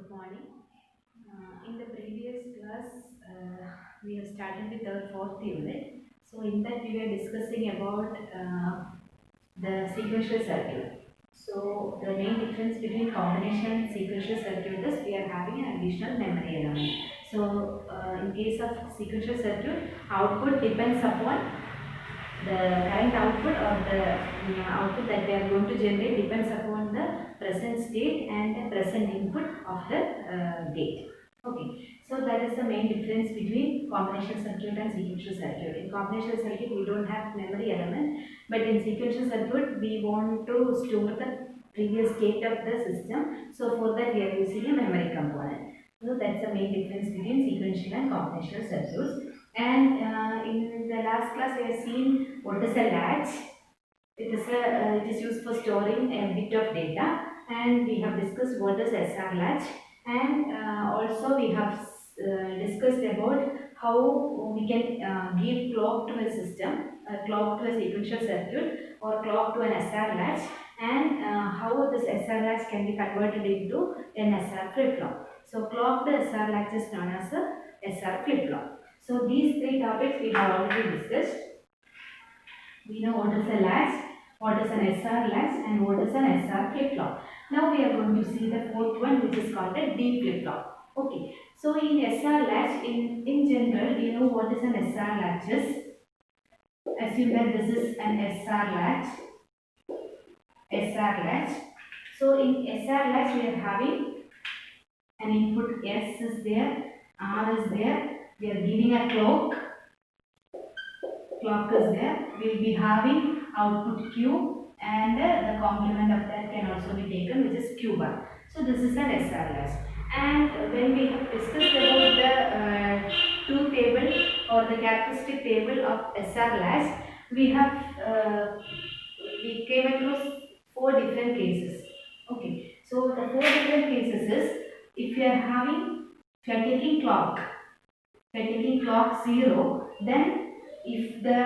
Good morning. In the previous class, we have started with our fourth unit. So, in that, we were discussing about the sequential circuit. So, the main difference between combination and sequential circuit is we are having an additional memory element. So, in case of sequential circuit, output depends upon the current output or the output that we are going to generate depends upon the present state and the present input of the gate. Okay, so that is the main difference between combination circuit and sequential circuit. In combination circuit, we don't have memory element, but in sequential circuit, we want to store the previous state of the system. So for that, we are using a memory component. So that's the main difference between sequential and combinational circuits. And in the last class, we have seen what is a latch. It is used for storing a bit of data, and we have discussed what is SR latch, and also we have discussed about how we can give clock to a system, a clock to a sequential circuit, or clock to an SR latch, and how this SR latch can be converted into an SR flip flop. So clock to SR latch is known as a SR flip flop. So these three topics we have already discussed. We know what is a latch, what is an SR latch, and what is an SR flip flop. Now we are going to see the fourth one, which is called a D flip flop. Okay, so in SR latch, in general, you know what is an SR latch is. Assume that this is an SR latch. SR latch. So in SR latch, we are having an input S is there, R is there. We are giving a clock is there. We will be having output Q, and the complement of that can also be taken, which is Q bar. So this is an SRLS. And when we have discussed about the truth table or the characteristic table of SRLS, we have we came across four different cases. Okay, so the four different cases is if you are having, if you are taking clock, if you are taking clock 0, then if the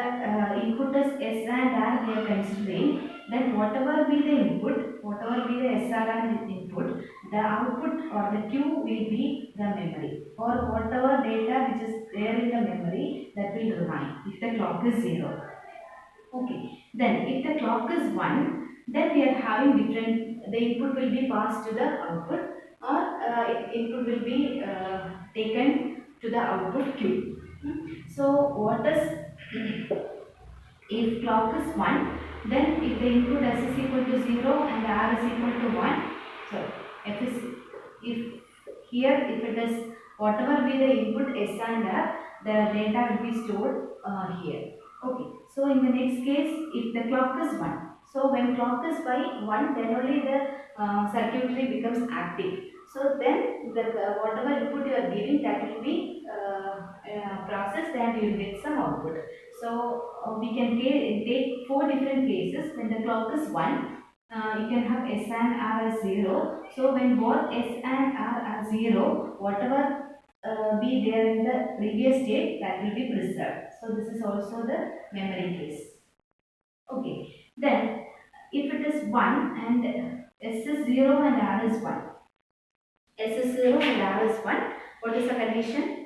input is S and R we are considering, then whatever be the input, whatever be the SR and input, the output or the Q will be the memory, or whatever data which is there in the memory that will remain if the clock is 0. Okay, then if the clock is 1, then we are having different, the input will be passed to the output, or input will be taken to the output Q. So what is, if clock is 1, then if the input S is equal to 0 and R is equal to 1, so F is, if here if it is whatever be the input S and R, the data will be stored here. Okay, so in the next case, if the clock is 1, so when clock is by 1, then only the circuitry becomes active. So then the whatever input you are giving, that will be processed and you will get some output. So we can take four different cases. When the clock is 1, you can have S and R as 0. So when both S and R are 0, whatever be there in the previous state, that will be preserved. So this is also the memory case. Okay. Then if it is 1 and S is 0 and R is 1. S is 0 and R is 1. What is the condition?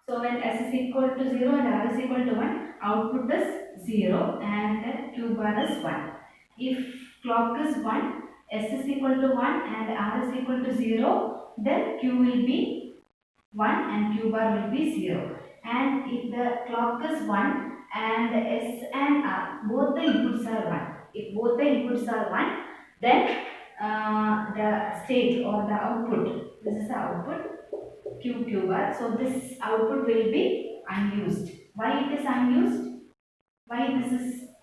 So when S is equal to 0 and R is equal to 1, output is 0 and then Q bar is 1. If clock is 1, S is equal to 1 and R is equal to 0, then Q will be 1 and Q bar will be 0. And if the clock is 1 and S and R, both the inputs are 1. If both the inputs are 1, then the state or the output, this is the output, Q bar. So this output will be unused. Why it is unused? Why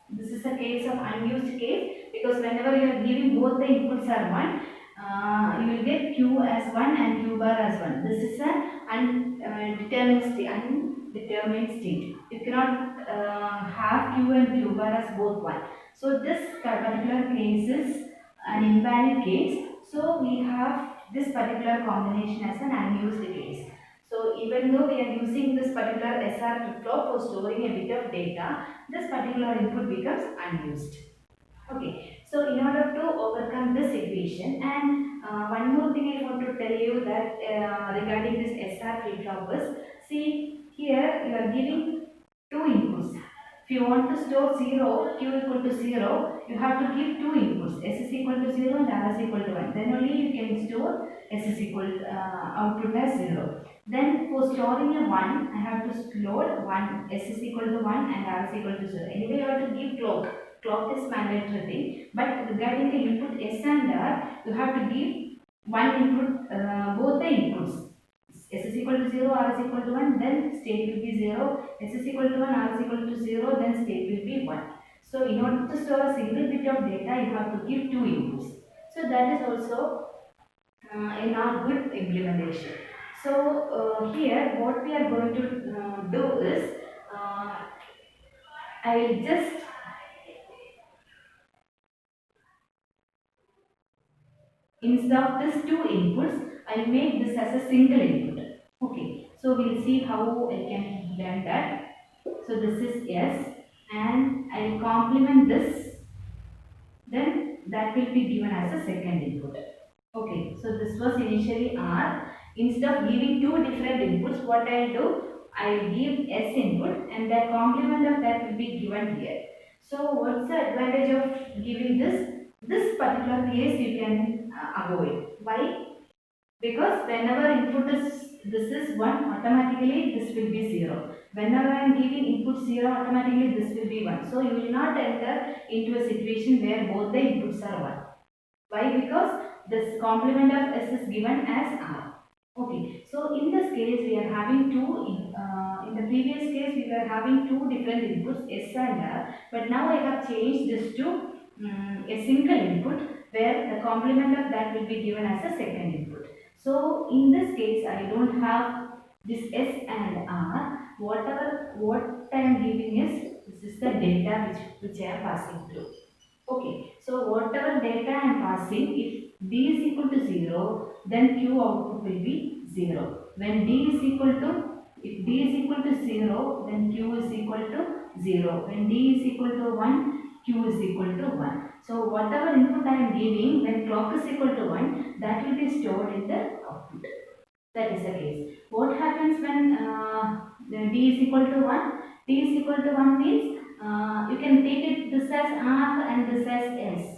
this is a case of unused case? Because whenever you are giving both the inputs are 1, you will get Q as 1 and Q bar as 1. This is an undetermined state. You cannot have Q and Q bar as both 1. So this particular case is an invalid case. So we have this particular combination as an unused case. So even though we are using this particular SR flip flop for storing a bit of data, this particular input becomes unused. Okay, so in order to overcome this equation, and one more thing I want to tell you that regarding this SR flip-floppers, see here you are giving two inputs. If you want to store 0, q equal to 0, you have to give two inputs, s is equal to 0 and r is equal to 1. Then only you can store s is equal output as 0. Then for storing a 1, I have to load 1, s is equal to 1 and r is equal to 0. Anyway, you have to give clock. Clock is mandatory thing. But regarding the input s and r, you have to give one input, both the inputs. S is equal to 0, r is equal to 1, then state will be 0. S is equal to 1, r is equal to 0, then state will be 1. So in order to store a single bit of data, you have to give two inputs. So that is also a not good implementation. So here what we are going to do is, I will just, instead of this two inputs, I will make this as a single input. Okay, so we'll see how I can learn that. So this is S, and I will complement this, then that will be given as a second input. Okay, so this was initially R. Instead of giving two different inputs, what I will do, I will give S input and the complement of that will be given here. So what's the advantage of giving this? This particular case you can avoid. Why? Because whenever input is this is 1, automatically this will be 0. Whenever I am giving input 0, automatically this will be 1. So you will not enter into a situation where both the inputs are 1. Why? Because this complement of S is given as R. Okay, so in this case we are having in the previous case we were having two different inputs S and R, but now I have changed this to a single input where the complement of that will be given as a second input. So in this case I don't have this S and R. What I am giving is this is the data which I am passing through. Okay, so whatever data I am passing, if d is equal to 0, then q output will be 0. When d is equal to, if d is equal to 0, then q is equal to 0. When d is equal to 1, q is equal to 1. So whatever input I am giving, when clock is equal to 1, that will be stored in the output. That is the case. What happens when the d is equal to 1? D is equal to 1 means you can take it this as R and this as S.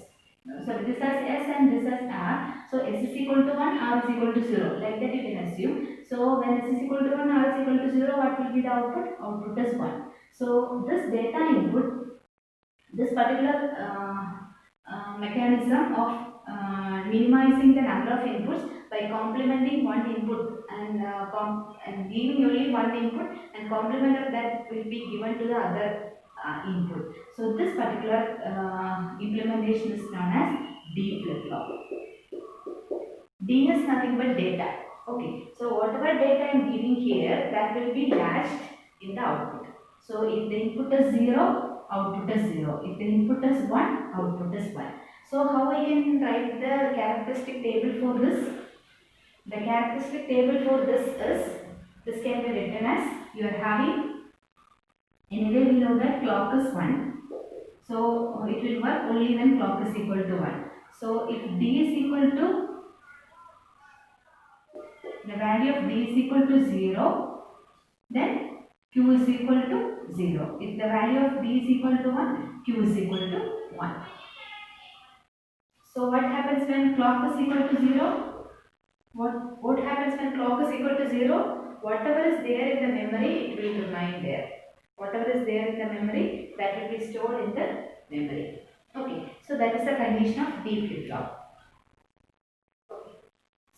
Sorry, this as S and this as R. So S is equal to 1, R is equal to 0. Like that you can assume. So when S is equal to 1, R is equal to 0, what will be the output? Output is 1. So this data input, this particular mechanism of minimizing the number of inputs by complementing one input and giving only one input, and complement of that will be given to the other input. So this particular implementation is known as D flip-flop. D is nothing but data. Okay, so whatever data I am giving here, that will be latched in the output. So if the input is 0, output is 0. If the input is 1, output is 1. So how I can write the characteristic table for this? The characteristic table for this is, this can be written as, you are having, anyway we know that clock is 1. So it will work only when clock is equal to 1. So if D is equal to, the value of d is equal to 0, then q is equal to 0. If the value of d is equal to 1, q is equal to 1. So what happens when clock is equal to 0? What happens when clock is equal to 0? Whatever is there in the memory, it will remain there. Whatever is there in the memory, that will be stored in the memory. Okay, so that is the condition of D flip-flop.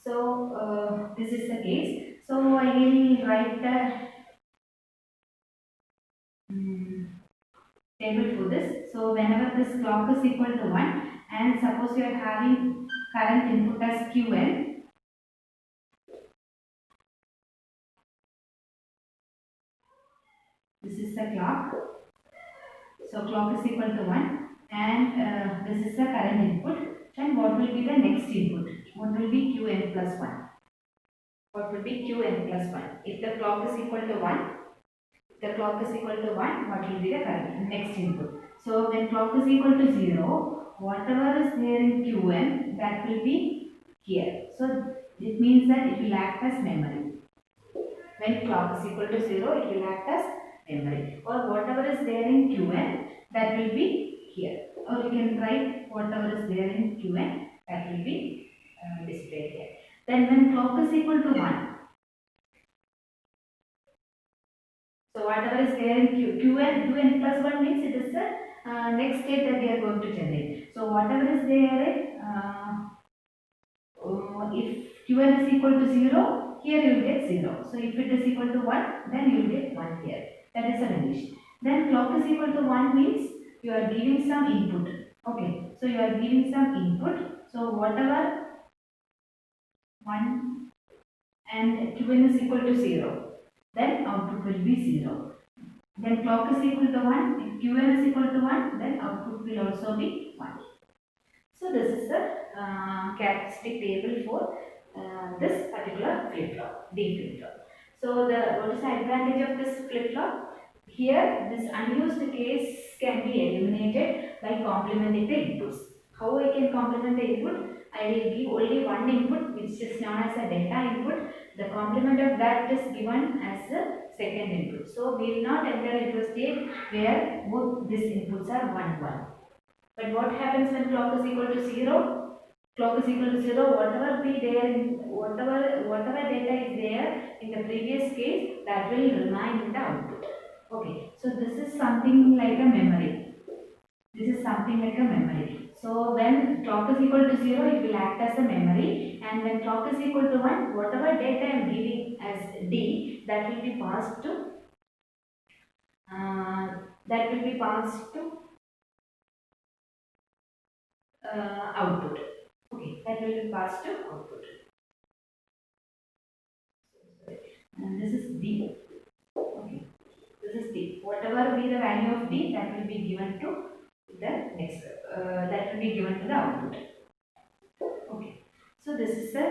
So this is the case. So I will write the table for this. So whenever this clock is equal to 1, and suppose you are having current input as Qn, this is the clock. So clock is equal to 1, and this is the current input. Then what will be the next input? What will be Qn plus 1? What will be Qn plus 1? If the clock is equal to 1, the clock is equal to 1, what will be the current next input? So when clock is equal to 0, whatever is there in Qn, that will be here. So it means that it will act as memory. When clock is equal to 0, it will act as memory. Or whatever is there in Qn, that will be here. Or you can write whatever is there in Qn, that will be displayed here. Then when clock is equal to 1, so whatever is there in Qn plus 1 means it is the next state that we are going to generate. So whatever is there in if Qn is equal to 0, here you will get 0. So if it is equal to 1, then you will get 1 here. That is a condition. Then clock is equal to 1 means you are giving some input. Okay, so you are giving some input. So whatever 1 and Qn is equal to 0, then output will be 0. Then clock is equal to 1, if Qn is equal to 1, then output will also be 1. So this is the characteristic table for this particular flip-flop, D flip-flop. So what is the advantage of this flip-flop? Here this unused case can be eliminated by complementing the inputs. How I can complement the input? I will give only one input which is known as a delta input. The complement of that is given as a second input. So we will not enter into a state where both these inputs are 1 1. But what happens when clock is equal to 0? Clock is equal to 0, whatever be there, whatever data is there in the previous case, that will remain in the output. Okay, so this is something like a memory. This is something like a memory. So when clock is equal to 0, it will act as a memory, and when clock is equal to 1, whatever data I am giving as D, that will be passed to uh, that will be passed to output. Okay, that will be passed to output. And this is D. Okay, this is D. Whatever be the value of D, that will be given to the next. That will be given to the output. Okay, so this is the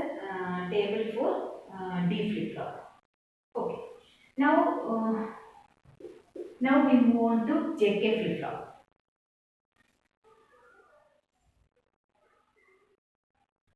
table for D flip flop. Okay, now now we move on to JK flip flop.